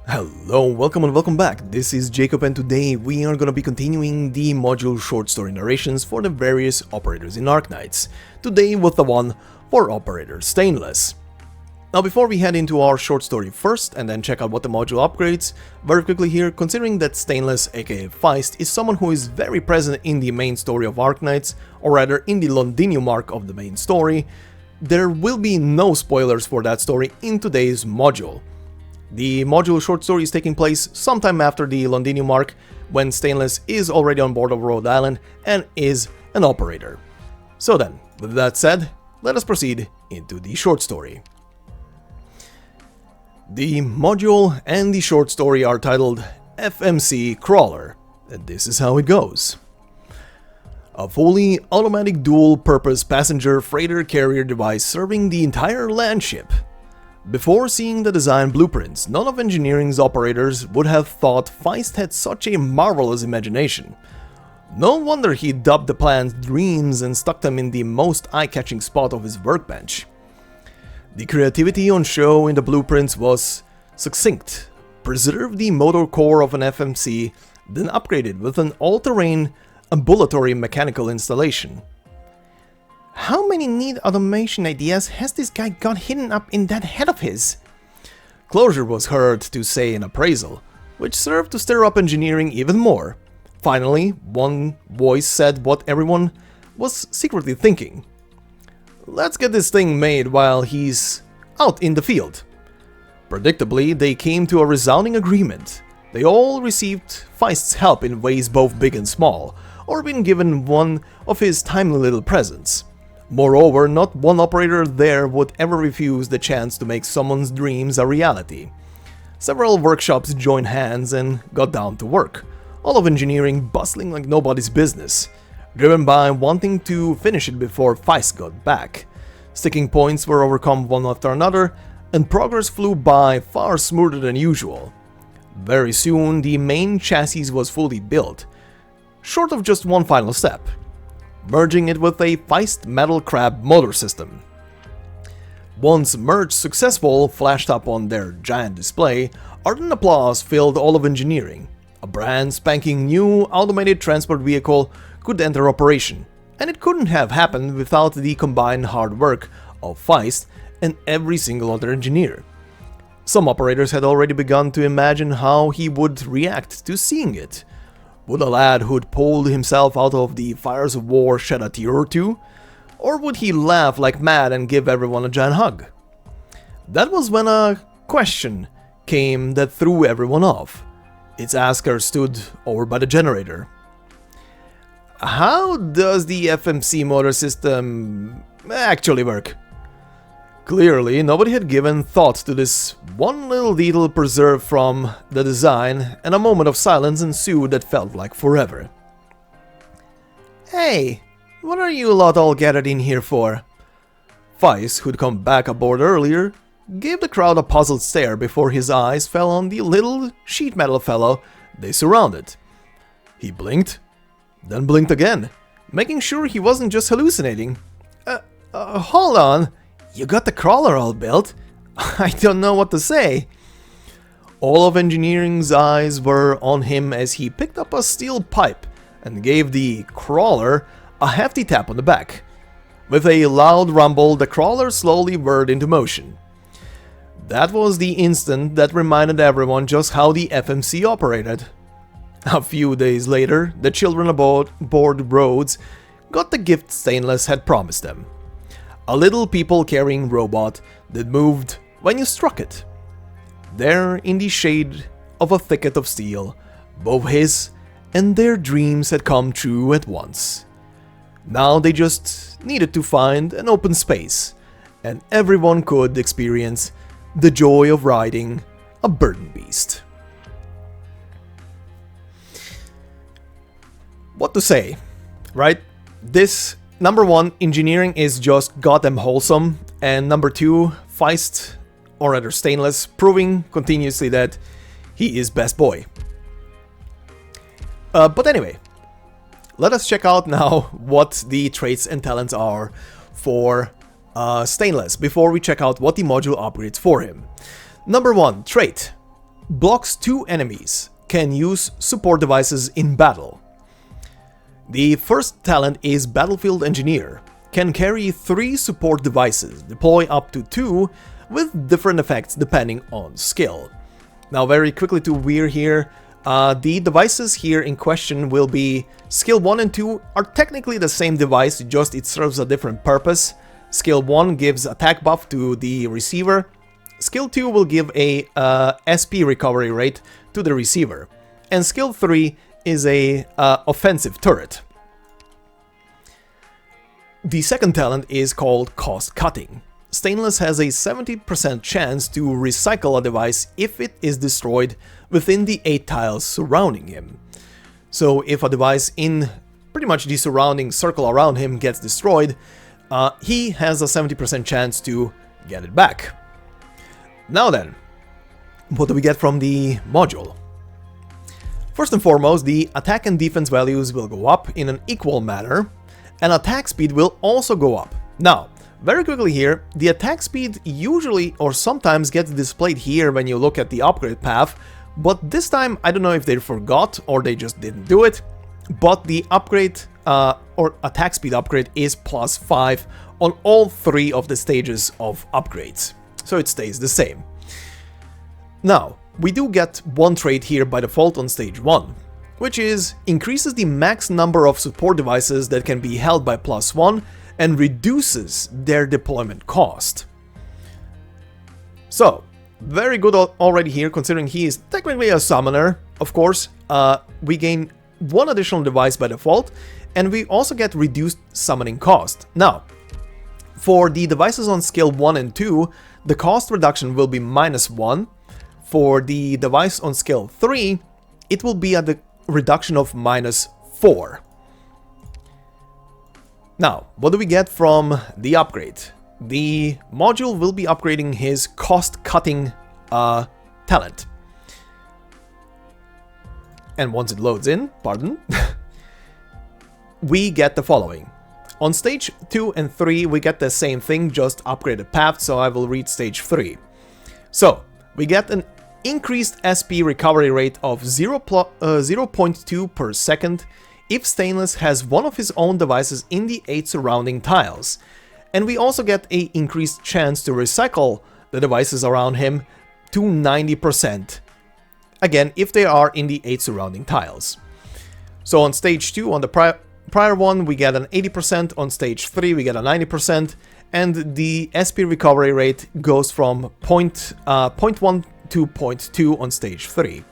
Hello, welcome and welcome back. This is Jacob and today we are going to be continuing the module short story narrations for the various operators in Arknights. Today with the one for Operator Stainless. Now before we head into our short story first and then check out what the module upgrades, very quickly here, considering that Stainless aka Feist is someone who is very present in the main story of Arknights, or rather in the Londinium arc of the main story, there will be no spoilers for that story in today's module. The module short story is taking place sometime after the Londinium arc, when Stainless is already on board of Rhode Island and is an operator. So then, with that said, let us proceed into the short story. The module and the short story are titled FMC-Crawler, and this is how it goes. A fully automatic dual-purpose passenger freighter carrier device serving the entire land ship. Before seeing the design blueprints, none of engineering's operators would have thought Feist had such a marvelous imagination. No wonder he dubbed the plans dreams and stuck them in the most eye-catching spot of his workbench. The creativity on show in the blueprints was succinct. Preserve the motor core of an FMC, then upgraded with an all-terrain ambulatory mechanical installation. How many neat automation ideas has this guy got hidden up in that head of his? Closure was heard to say in appraisal, which served to stir up engineering even more. Finally, one voice said what everyone was secretly thinking. Let's get this thing made while he's out in the field. Predictably, they came to a resounding agreement. They all received Feist's help in ways both big and small, or been given one of his timely little presents. Moreover, not one operator there would ever refuse the chance to make someone's dreams a reality. Several workshops joined hands and got down to work, all of engineering bustling like nobody's business, driven by wanting to finish it before Feist got back. Sticking points were overcome one after another, and progress flew by far smoother than usual. Very soon, the main chassis was fully built, short of just one final step: merging it with a Feist metal crab motor system. Once merged successful flashed up on their giant display, ardent applause filled all of engineering. A brand spanking new automated transport vehicle could enter operation, and it couldn't have happened without the combined hard work of Feist and every single other engineer. Some operators had already begun to imagine how he would react to seeing it. Would a lad who'd pulled himself out of the fires of war shed a tear or two? Or would he laugh like mad and give everyone a giant hug? That was when a question came that threw everyone off. Its asker stood over by the generator. How does the FMC motor system actually work? Clearly, nobody had given thought to this one little detail preserved from the design, and a moment of silence ensued that felt like forever. Hey, what are you lot all gathered in here for? Feist, who'd come back aboard earlier, gave the crowd a puzzled stare before his eyes fell on the little sheet metal fellow they surrounded. He blinked, then blinked again, making sure he wasn't just hallucinating. Hold on. You got the crawler all built? I don't know what to say. All of engineering's eyes were on him as he picked up a steel pipe and gave the crawler a hefty tap on the back. With a loud rumble, the crawler slowly whirred into motion. That was the instant that reminded everyone just how the FMC operated. A few days later, the children aboard Rhodes got the gift Stainless had promised them. A little people-carrying robot that moved when you struck it. There, in the shade of a thicket of steel, both his and their dreams had come true at once. Now they just needed to find an open space, and everyone could experience the joy of riding a burden beast. What to say, right? This number one, engineering is just goddamn wholesome, and number two, Feist, or rather Stainless, proving continuously that he is best boy. But anyway, let us check out now what the traits and talents are for Stainless before we check out what the module upgrades for him. Number 1, trait. blocks 2 enemies, can use support devices in battle. The first talent is Battlefield Engineer, can carry 3 support devices, deploy up to 2 with different effects depending on skill. Now very quickly to Weir here, the devices here in question will be skill 1 and 2 are technically the same device, just it serves a different purpose. Skill 1 gives attack buff to the receiver, skill 2 will give a SP recovery rate to the receiver, and skill 3 is a offensive turret. The second talent is called Cost Cutting. Stainless has a 70% chance to recycle a device if it is destroyed within the 8 tiles surrounding him. So if a device in pretty much the surrounding circle around him gets destroyed, he has a 70% chance to get it back. Now then, what do we get from the module? First and foremost, the attack and defense values will go up in an equal manner, and attack speed will also go up. Now, very quickly here, the attack speed usually or sometimes gets displayed here when you look at the upgrade path, but this time I don't know if they forgot or they just didn't do it, but the upgrade or attack speed upgrade is +5 on all 3 of the stages of upgrades, so it stays the same. Now, we do get one trait here by default on stage 1, which is increases the max number of support devices that can be held by +1 and reduces their deployment cost. So, very good already here, considering he is technically a summoner. Of course, we gain 1 additional device by default, and we also get reduced summoning cost. Now, for the devices on skill 1 and 2, the cost reduction will be -1. For the device on skill 3, it will be at the reduction of -4. Now, what do we get from the upgrade? The module will be upgrading his cost-cutting talent. And once it loads in, we get the following. On stage 2 and 3, we get the same thing, just upgraded path, so I will read stage 3. So, we get an increased SP recovery rate of 0.2 per second if Stainless has one of his own devices in the 8 surrounding tiles. And we also get an increased chance to recycle the devices around him to 90%. Again, if they are in the 8 surrounding tiles. So on stage 2, on the prior one, we get an 80%, on stage 3 we get a 90%, and the SP recovery rate goes from 0.1 to 0.2 on stage 3.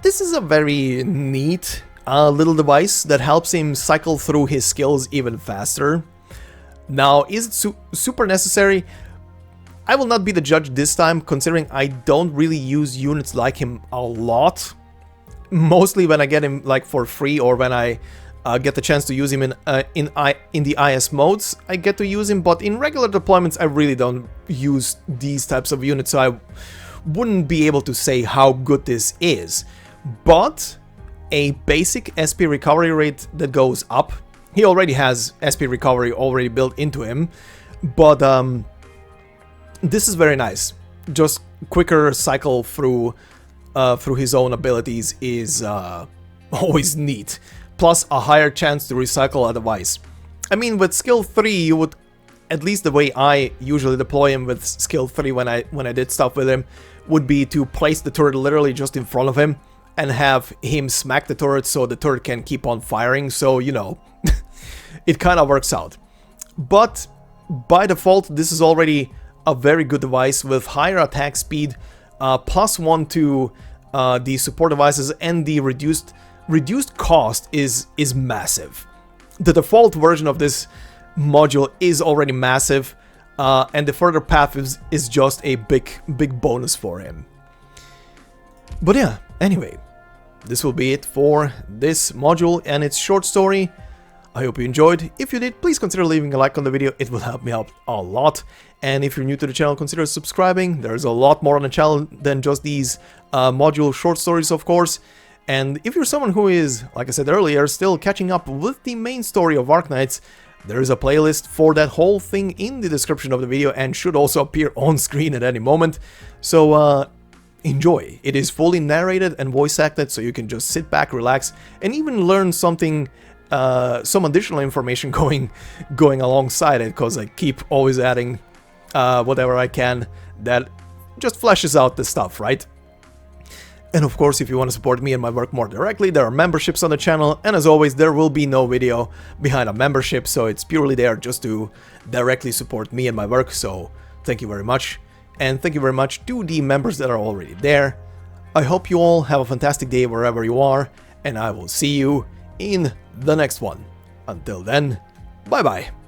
This is a very neat little device that helps him cycle through his skills even faster. Now, is it super necessary? I will not be the judge this time, considering I don't really use units like him a lot. Mostly when I get him like for free, or when I get the chance to use him in the IS modes, I get to use him, but in regular deployments I really don't use these types of units, so I wouldn't be able to say how good this is. But a basic SP recovery rate that goes up, he already has SP recovery already built into him, but this is very nice. Just quicker cycle through his own abilities is always neat. Plus a higher chance to recycle a device. I mean, with skill 3 you would, at least the way I usually deploy him with skill 3 when I did stuff with him, would be to place the turret literally just in front of him and have him smack the turret so the turret can keep on firing, so you know, it kind of works out. But by default this is already a very good device with higher attack speed, +1 to the support devices, and the reduced cost is massive. The default version of this module is already massive, and the further path is just a big bonus for him. But yeah, anyway, this will be it for this module and its short story. I hope you enjoyed. If you did, please consider leaving a like on the video, it will help me out a lot. And if you're new to the channel, consider subscribing. There's a lot more on the channel than just these module short stories, of course. And if you're someone who is, like I said earlier, still catching up with the main story of Arknights, there is a playlist for that whole thing in the description of the video and should also appear on screen at any moment. So enjoy. It is fully narrated and voice acted, so you can just sit back, relax, and even learn something, some additional information going alongside it, because I keep always adding whatever I can that just fleshes out the stuff, right? And of course, if you want to support me and my work more directly, there are memberships on the channel, and as always, there will be no video behind a membership, so it's purely there just to directly support me and my work, so thank you very much. And thank you very much to the members that are already there. I hope you all have a fantastic day wherever you are, and I will see you in the next one. Until then, bye bye.